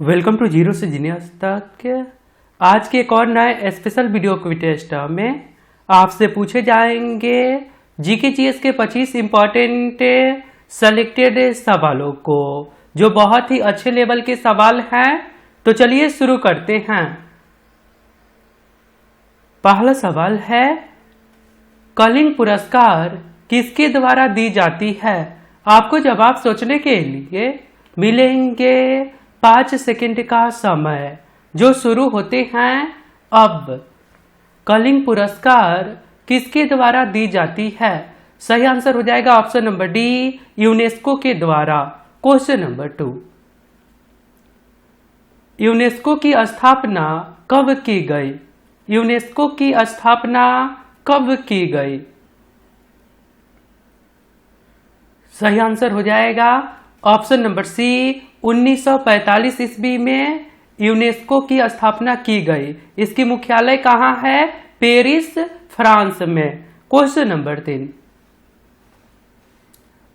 Welcome to zero से genius तक। आज के एक और नए स्पेशल वीडियो क्विज टेस्ट में आपसे पूछे जाएंगे जीके जीएस के 25 इंपॉर्टेंट सेलेक्टेड सवालों को, जो बहुत ही अच्छे लेवल के सवाल हैं। तो चलिए शुरू करते हैं। पहला सवाल है, कलिंग पुरस्कार किसके द्वारा दी जाती है? आपको जवाब सोचने के लिए मिलेंगे 5 सेकंड का समय, जो शुरू होते हैं अब। कलिंग पुरस्कार किसके द्वारा दी जाती है? सही आंसर हो जाएगा ऑप्शन नंबर डी, यूनेस्को के द्वारा। क्वेश्चन नंबर 2, यूनेस्को की स्थापना कब की गई? यूनेस्को की स्थापना कब की गई? सही आंसर हो जाएगा ऑप्शन नंबर सी, 1945 ईस्वी में यूनेस्को की स्थापना की गई। इसकी मुख्यालय कहाँ है? पेरिस, फ्रांस में। क्वेश्चन नंबर 3,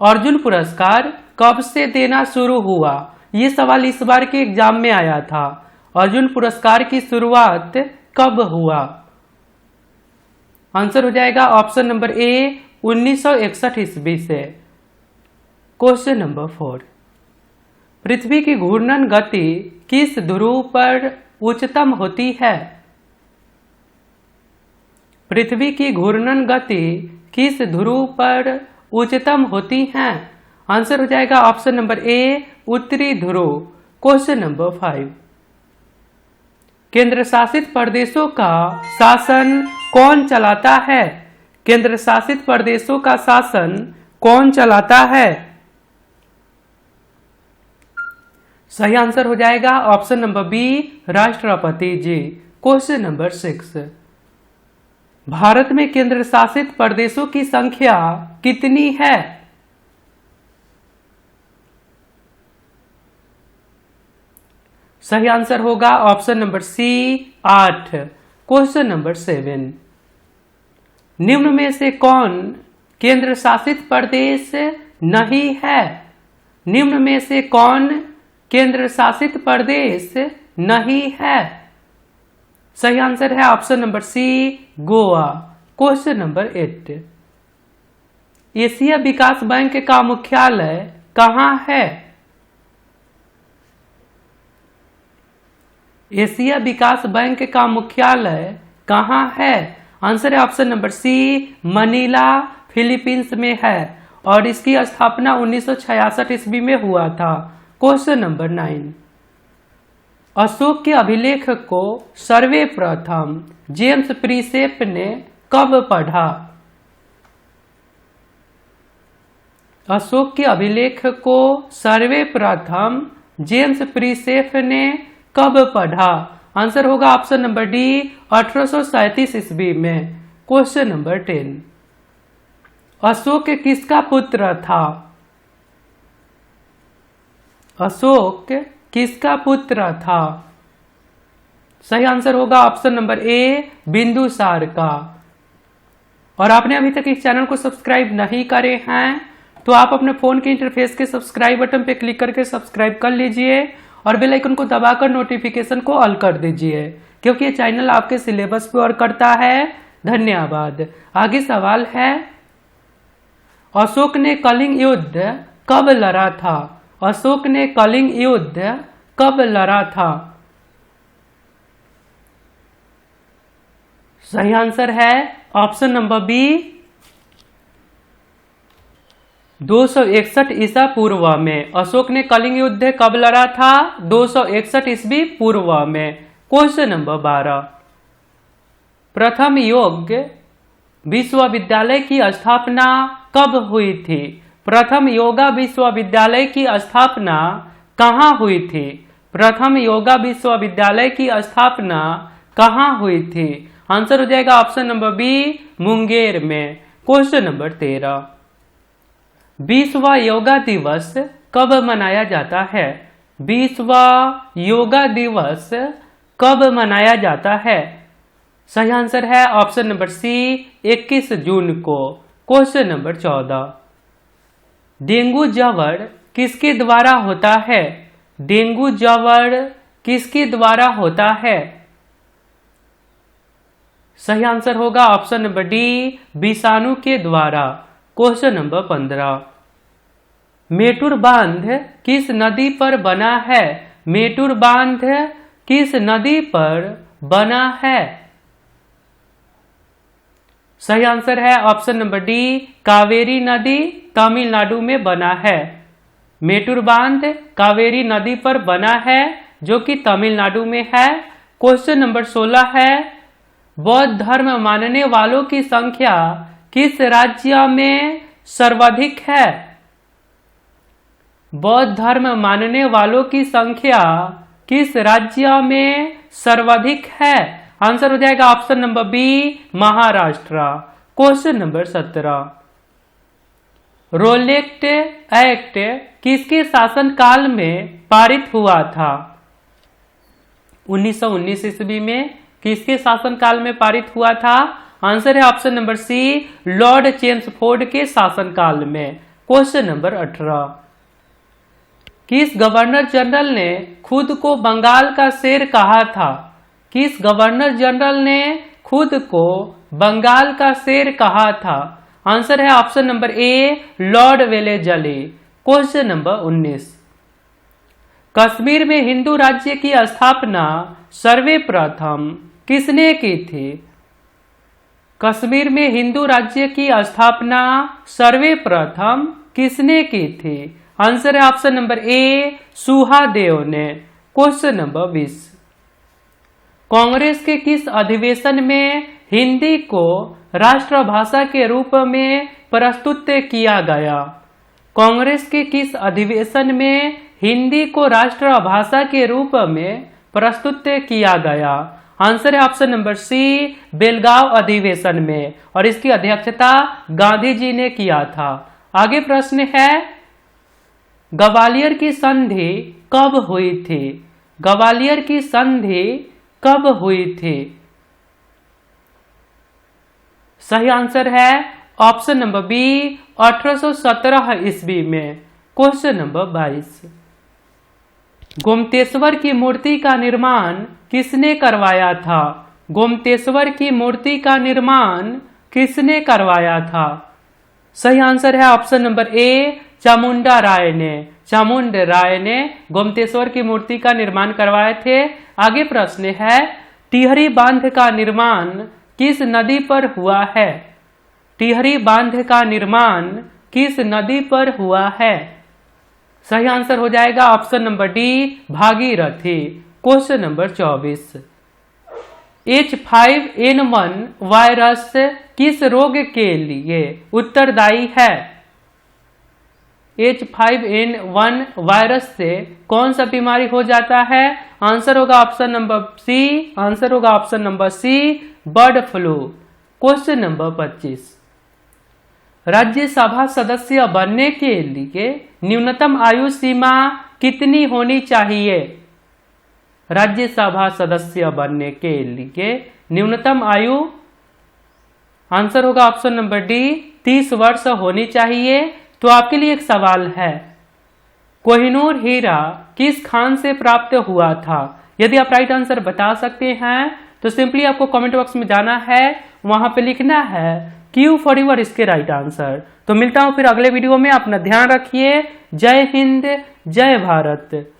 अर्जुन पुरस्कार कब से देना शुरू हुआ? ये सवाल इस बार के एग्जाम में आया था। अर्जुन पुरस्कार की शुरुआत कब हुआ? आंसर हो जाएगा ऑप्शन नंबर ए, 1961 ईस्वी से। क्वेश्चन नंबर 4, पृथ्वी की घूर्णन गति किस ध्रुव पर उच्चतम होती है? पृथ्वी की घूर्णन गति किस ध्रुव पर उच्चतम होती है? आंसर हो जाएगा ऑप्शन नंबर ए, उत्तरी ध्रुव। क्वेश्चन नंबर 5, केंद्र शासित प्रदेशों का शासन कौन चलाता है? केंद्र शासित प्रदेशों का शासन कौन चलाता है? सही आंसर हो जाएगा ऑप्शन नंबर बी, राष्ट्रपति जी। क्वेश्चन नंबर 6, भारत में केंद्र शासित प्रदेशों की संख्या कितनी है? सही आंसर होगा option number C, 8। Question number 7, निम्न में से कौन केंद्र शासित प्रदेश नहीं है? निम्न में से कौन केंद्र शासित प्रदेश नहीं है? सही आंसर है option number C, Goa. Question number 8, Asia विकास बैंक का मुख्यालय कहाँ है? एशिया विकास बैंक का मुख्यालय कहाँ है? आंसर है option number C, Manila, Philippines में है, और इसकी स्थापना 1966 ईस्वी में हुआ था। क्वेश्चन नंबर 9, अशोक के अभिलेख को सर्वप्रथम जेम्स प्रिंसेप ने कब पढ़ा? अशोक के अभिलेख को सर्वप्रथम जेम्स प्रिंसेप ने कब पढ़ा? आंसर होगा ऑप्शन नंबर डी, 1837 ईस्वी में। क्वेश्चन नंबर 10, अशोक किसका पुत्र था? अशोक किसका पुत्र था? सही आंसर होगा ऑप्शन नंबर ए, बिंदुसार का। और आपने अभी तक इस चैनल को सब्सक्राइब नहीं करे हैं तो आप अपने फोन के इंटरफेस के सब्सक्राइब बटन पे क्लिक करके सब्सक्राइब कर लीजिए और बेल आइकन को दबाकर नोटिफिकेशन को ऑल कर दीजिए, क्योंकि ये चैनल आपके सिलेबस पे वर्क करता है। धन्यवाद। आगे सवाल है, अशोक ने कलिंग युद्ध कब लड़ा था? अशोक ने कलिंग युद्ध कब लड़ा था? सही आंसर है ऑप्शन नंबर बी, 261 ईसा पूर्व में। अशोक ने कलिंग युद्ध कब लड़ा था? 261 ईस्वी पूर्व में। क्वेश्चन नंबर 12, प्रथम योग विश्वविद्यालय की स्थापना कब हुई थी? प्रथम योगा विश्वविद्यालय की स्थापना कहाँ हुई थी? प्रथम योगा विश्वविद्यालय की स्थापना कहाँ हुई थी? आंसर हो जाएगा ऑप्शन नंबर बी, मुंगेर में। क्वेश्चन नंबर 13, विश्व योगा दिवस कब मनाया जाता है? विश्व योगा दिवस कब मनाया जाता है? सही आंसर है ऑप्शन नंबर सी, 21 जून को। क्वेश्चन नंबर 14, डेंगू ज्वर किसके द्वारा होता है? डेंगू ज्वर किसके द्वारा होता है? सही आंसर होगा ऑप्शन नंबर डी, विषाणु के द्वारा। क्वेश्चन नंबर 15, मेटूर बांध किस नदी पर बना है? मेटूर बांध किस नदी पर बना है? सही आंसर है ऑप्शन नंबर डी, कावेरी नदी तमिलनाडु में बना है। मेटूर बांध कावेरी नदी पर बना है जो कि तमिलनाडु में है। क्वेश्चन नंबर 16 है, बौद्ध धर्म मानने वालों की संख्या किस राज्य में सर्वाधिक है? बौद्ध धर्म मानने वालों की संख्या किस राज्य में सर्वाधिक है? आंसर हो जाएगा option number B, Maharashtra. Question number 17, Rowlatt Act किसके शासनकाल में पारित हुआ था? 1919 ईस्वी में किसके शासनकाल में पारित हुआ था? आंसर है option number C, Lord Chelmsford के शासनकाल में। क्वेश्चन नंबर 18, किस गवर्नर जनरल ने खुद को बंगाल का शेर कहा था? किस गवर्नर जनरल ने खुद को बंगाल का शेर कहा था? आंसर है option number A, Lord Wellesley. Question number 19, Kashmir में हिंदू राज्य की स्थापना सर्वप्रथम किसने की थी? कश्मीर में हिंदू राज्य की स्थापना सर्वप्रथम किसने की थी? आंसर है ऑप्शन नंबर ए, सुहादेव ने। क्वेश्चन नंबर 20, कांग्रेस के किस अधिवेशन में हिंदी को राष्ट्रभाषा के रूप में प्रस्तुत किया गया? कांग्रेस के किस अधिवेशन में हिंदी को राष्ट्रभाषा के रूप में प्रस्तुत किया गया? आंसर है ऑप्शन नंबर सी, बेलगांव अधिवेशन में, और इसकी अध्यक्षता गांधी जी ने किया था। आगे प्रश्न है, ग्वालियर की संधि कब हुई थी? ग्वालियर की संधि कब हुई थी? सही आंसर है ऑप्शन नंबर बी, 1817 ईस्वी में। क्वेश्चन नंबर 22, गोमतेश्वर की मूर्ति का निर्माण किसने करवाया था? गोमतेश्वर की मूर्ति का निर्माण किसने करवाया था? सही आंसर है ऑप्शन नंबर ए, चामुंडा राय ने। चामुंड राय ने गोमतेश्वर की मूर्ति का निर्माण करवाए थे। आगे प्रश्न है, टिहरी बांध का निर्माण किस नदी पर हुआ है? टिहरी बांध का निर्माण किस नदी पर हुआ है? सही आंसर हो जाएगा option number D, Bhagirathi. Question number 24, H5N1 virus किस रोग के लिए उत्तरदायी है? H5N1 वायरस से कौन सा बीमारी हो जाता है? आंसर होगा ऑप्शन नंबर सी, आंसर होगा option number C, bird flu. Question number 25, Rajya Sabha सदस्य बनने के लिए न्यूनतम आयु सीमा कितनी होनी चाहिए? राज्यसभा सदस्य बनने के लिए न्यूनतम आयु, आंसर होगा ऑप्शन नंबर डी, 30 वर्ष होनी चाहिए। तो आपके लिए एक सवाल है, कोहिनूर हीरा किस खान से प्राप्त हुआ था? यदि आप राइट आंसर बता सकते हैं तो सिंपली आपको कमेंट बॉक्स में जाना है, वहां पे लिखना है Q फॉर योर इसके राइट आंसर। तो मिलता हूं फिर अगले वीडियो में, अपना ध्यान रखिए। जय हिंद, जय भारत।